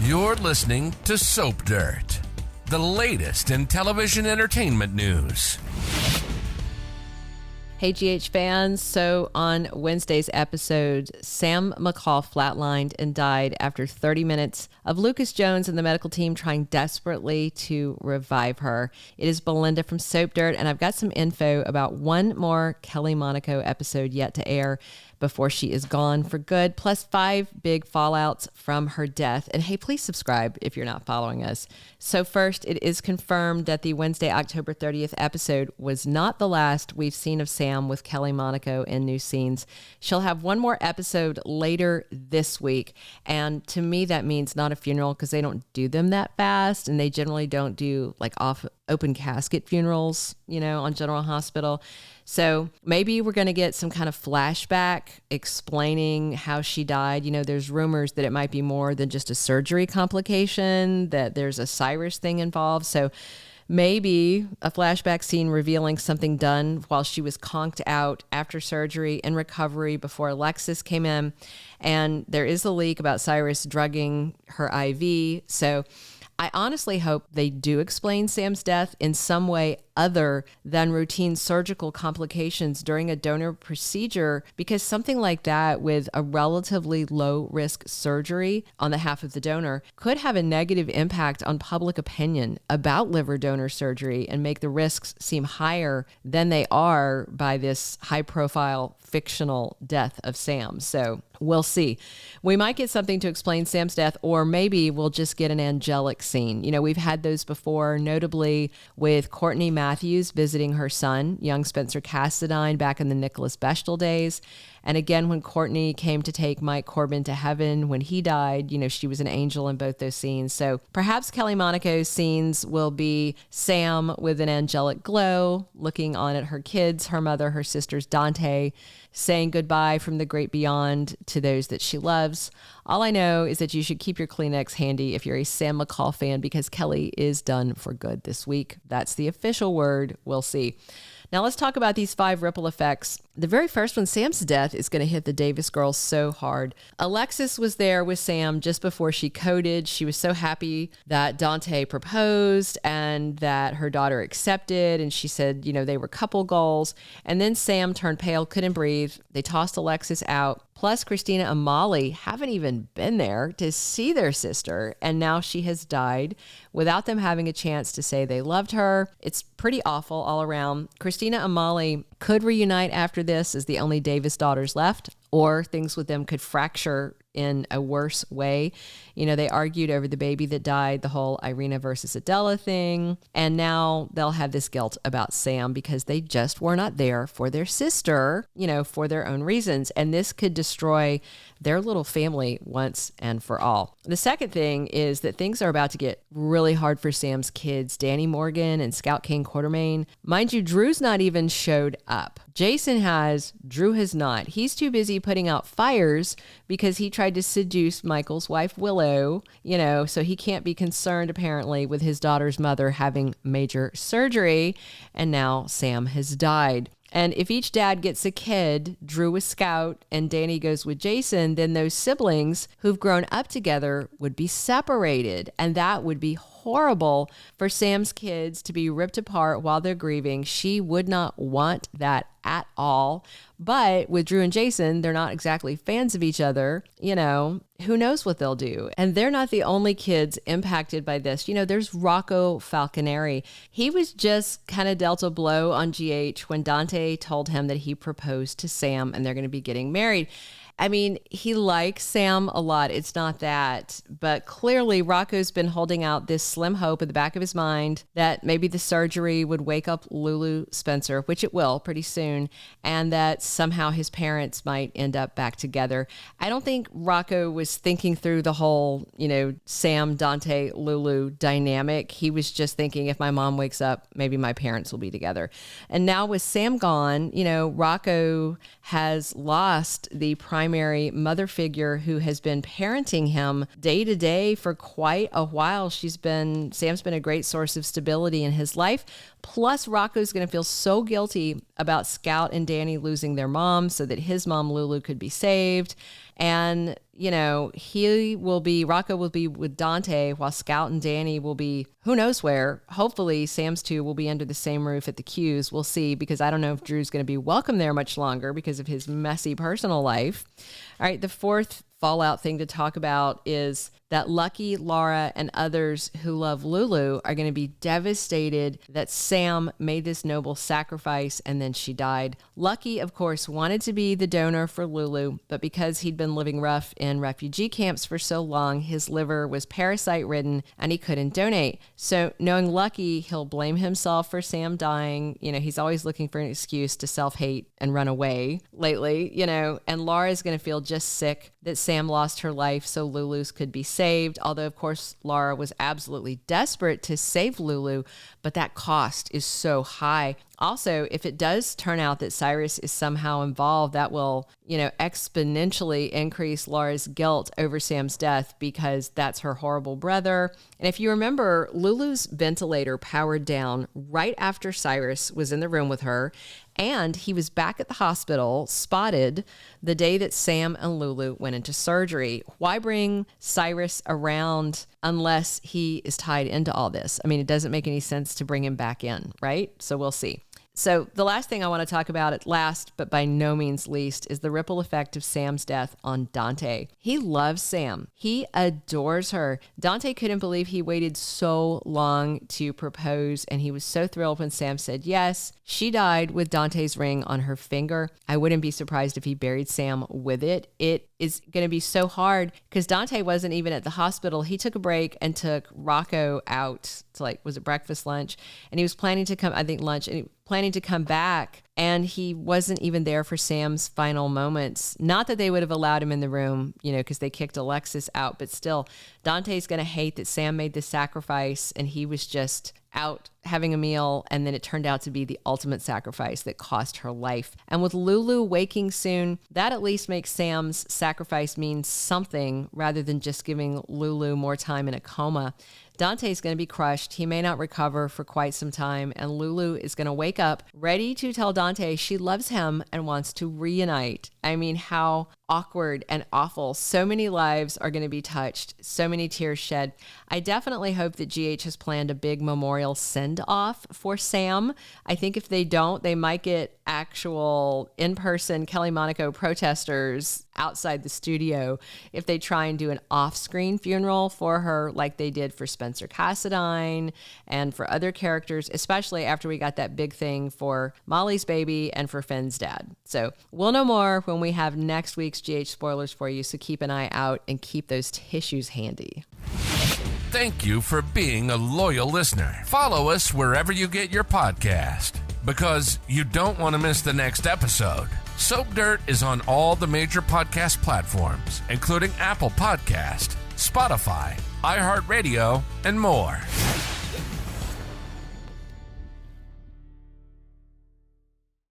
You're listening to Soap Dirt, the latest in television entertainment news. Hey, GH fans. So on Wednesday's episode, Sam McCall flatlined and died after 30 minutes of Lucas Jones and the medical team trying desperately to revive her. It is Belinda from Soap Dirt, and I've got some info about one more Kelly Monaco episode yet to air before she is gone for good, plus 5 big fallouts from her death. And hey, please subscribe if you're not following us. So first, it is confirmed that the Wednesday, October 30th episode was not the last we've seen of Sam with Kelly Monaco in new scenes. She'll have one more episode later this week. And to me, that means not a funeral, because they don't do them that fast. And they generally don't do like open casket funerals, on General Hospital. So maybe we're going to get some kind of flashback explaining how she died. There's rumors that it might be more than just a surgery complication, that there's a Cyrus thing involved. So maybe a flashback scene revealing something done while she was conked out after surgery in recovery before Alexis came in. And there is a leak about Cyrus drugging her IV. So I honestly hope they do explain Sam's death in some way other than routine surgical complications during a donor procedure, because something like that with a relatively low risk surgery on the half of the donor could have a negative impact on public opinion about liver donor surgery and make the risks seem higher than they are by this high profile fictional death of Sam. So we'll see. We might get something to explain Sam's death, or maybe we'll just get an angelic scene. We've had those before, notably with Courtney Matthews visiting her son, young Spencer Cassadine, back in the Nicholas Bechtel days. And again, when Courtney came to take Mike Corbin to heaven when he died, she was an angel in both those scenes. So perhaps Kelly Monaco's scenes will be Sam with an angelic glow, looking on at her kids, her mother, her sisters, Dante, saying goodbye from the great beyond to those that she loves. All I know is that you should keep your Kleenex handy if you're a Sam McCall fan, because Kelly is done for good this week. That's the official word. We'll see. Now let's talk about these 5 ripple effects. The very first one, Sam's death, is going to hit the Davis girls so hard. Alexis was there with Sam just before she coded. She was so happy that Dante proposed and that her daughter accepted. And she said, they were couple goals. And then Sam turned pale, couldn't breathe. They tossed Alexis out. Plus, Kristina and Molly haven't even been there to see their sister, and now she has died without them having a chance to say they loved her. It's pretty awful all around. Kristina and Molly could reunite after this as the only Davis daughters left, or things with them could fracture in a worse way. They argued over the baby that died, the whole Irina versus Adela thing. And now they'll have this guilt about Sam because they just were not there for their sister, for their own reasons. And this could destroy their little family once and for all. The second thing is that things are about to get really hard for Sam's kids, Danny Morgan and Scout Cain Quartermaine. Mind you, Drew's not even showed up. Jason has, Drew has not. He's too busy putting out fires because he tried to seduce Michael's wife, Willow, so he can't be concerned apparently with his daughter's mother having major surgery. And now Sam has died. And if each dad gets a kid, Drew with Scout and Danny goes with Jason, then those siblings who've grown up together would be separated. And that would be horrible for Sam's kids to be ripped apart while they're grieving. She would not want that at all. But with Drew and Jason, they're not exactly fans of each other. Who knows what they'll do? And they're not the only kids impacted by this. There's Rocco Falconeri. He was just kind of dealt a blow on GH when Dante told him that he proposed to Sam and they're going to be getting married. I mean, he likes Sam a lot. It's not that. But clearly, Rocco's been holding out this slim hope at the back of his mind that maybe the surgery would wake up Lulu Spencer, which it will pretty soon, and that somehow his parents might end up back together. I don't think Rocco was thinking through the whole, Sam, Dante, Lulu dynamic. He was just thinking, if my mom wakes up, maybe my parents will be together. And now with Sam gone, Rocco has lost the primary mother figure who has been parenting him day to day for quite a while. Sam's been a great source of stability in his life. Plus, Rocco's going to feel so guilty about Scout and Danny losing their mom so that his mom, Lulu, could be saved. And, Rocco will be with Dante while Scout and Danny will be who knows where. Hopefully Sam's two will be under the same roof at the Q's. We'll see, because I don't know if Drew's going to be welcome there much longer because of his messy personal life. All right, the fourth fallout thing to talk about is that Lucky, Laura, and others who love Lulu are going to be devastated that Sam made this noble sacrifice and then she died. Lucky, of course, wanted to be the donor for Lulu, but because he'd been living rough in refugee camps for so long, his liver was parasite-ridden and he couldn't donate. So knowing Lucky, he'll blame himself for Sam dying. He's always looking for an excuse to self-hate and run away lately, and Laura's going to feel just sick that Sam lost her life so Lulu's could be saved, although of course Laura was absolutely desperate to save Lulu, but that cost is so high. Also, if it does turn out that Cyrus is somehow involved, that will, exponentially increase Laura's guilt over Sam's death because that's her horrible brother. And if you remember, Lulu's ventilator powered down right after Cyrus was in the room with her, and he was back at the hospital, spotted, the day that Sam and Lulu went into surgery. Why bring Cyrus around unless he is tied into all this? I mean, it doesn't make any sense to bring him back in, right? So we'll see. So the last thing I want to talk about at last, but by no means least, is the ripple effect of Sam's death on Dante. He loves Sam. He adores her. Dante couldn't believe he waited so long to propose, and he was so thrilled when Sam said yes. She died with Dante's ring on her finger. I wouldn't be surprised if he buried Sam with it. It is going to be so hard because Dante wasn't even at the hospital. He took a break and took Rocco out to was it breakfast, lunch? And he was planning to come, I think lunch, and planning to come back, and he wasn't even there for Sam's final moments. Not that they would have allowed him in the room, because they kicked Alexis out, but still, Dante's going to hate that Sam made the sacrifice and he was just out having a meal, and then it turned out to be the ultimate sacrifice that cost her life. And with Lulu waking soon, that at least makes Sam's sacrifice mean something rather than just giving Lulu more time in a coma. Dante's going to be crushed. He may not recover for quite some time, and Lulu is going to wake up ready to tell Dante she loves him and wants to reunite. I mean, how awkward and awful. So many lives are going to be touched, so many tears shed. I definitely hope that GH has planned a big memorial send-off for Sam. I think if they don't, they might get actual in-person Kelly Monaco protesters outside the studio if they try and do an off-screen funeral for her like they did for Spencer Cassadine and for other characters, especially after we got that big thing for Molly's baby and for Finn's dad. So we'll know more when we have next week's GH spoilers for you, so keep an eye out and keep those tissues handy. Thank you for being a loyal listener. Follow us wherever you get your podcast, because you don't want to miss the next episode. Soap Dirt is on all the major podcast platforms, including Apple Podcast, Spotify, iHeartRadio, and more.